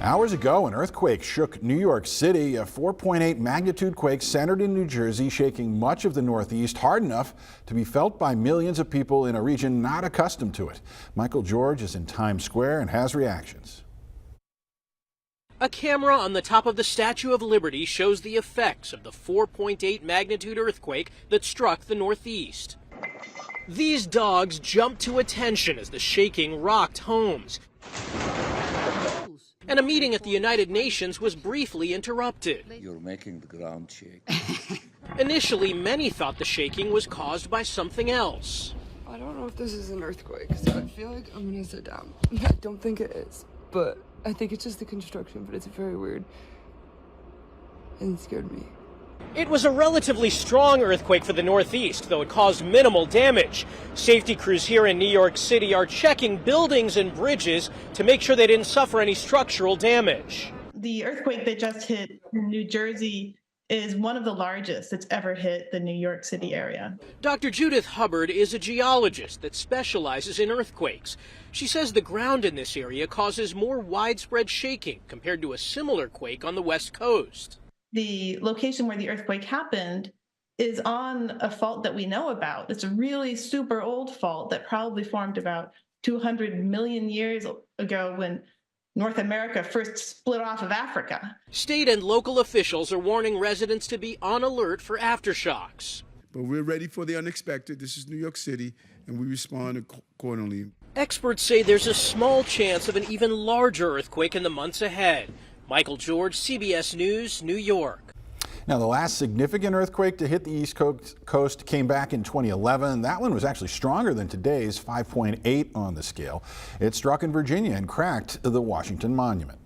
Hours ago, an earthquake shook New York City. A 4.8 magnitude quake centered in New Jersey, shaking much of the Northeast, hard enough to be felt by millions of people in a region not accustomed to it. Michael George is in Times Square and has reactions. A camera on the top of the Statue of Liberty shows the effects of the 4.8 magnitude earthquake that struck the Northeast. These dogs jumped to attention as the shaking rocked homes. And a meeting at the United Nations was briefly interrupted. You're making the ground shake. Initially, many thought the shaking was caused by something else. I don't know if this is an earthquake, so I feel like I'm gonna sit down. I don't think it is, but I think it's just the construction, but it's very weird and it scared me. It was a relatively strong earthquake for the Northeast, though it caused minimal damage. Safety crews here in New York City are checking buildings and bridges to make sure they didn't suffer any structural damage. The earthquake that just hit New Jersey is one of the largest that's ever hit the New York City area. Dr. Judith Hubbard is a geologist that specializes in earthquakes. She says the ground in this area causes more widespread shaking compared to a similar quake on the West Coast. The location where the earthquake happened is on a fault that we know about. It's a really super old fault that probably formed about 200 million years ago when North America first split off of Africa. State and local officials are warning residents to be on alert for aftershocks. But we're ready for the unexpected. This is New York City, and we respond accordingly. Experts say there's a small chance of an even larger earthquake in the months ahead. Michael George, CBS News, New York. Now, the last significant earthquake to hit the East Coast came back in 2011. That one was actually stronger than today's 5.8 on the scale. It struck in Virginia and cracked the Washington Monument.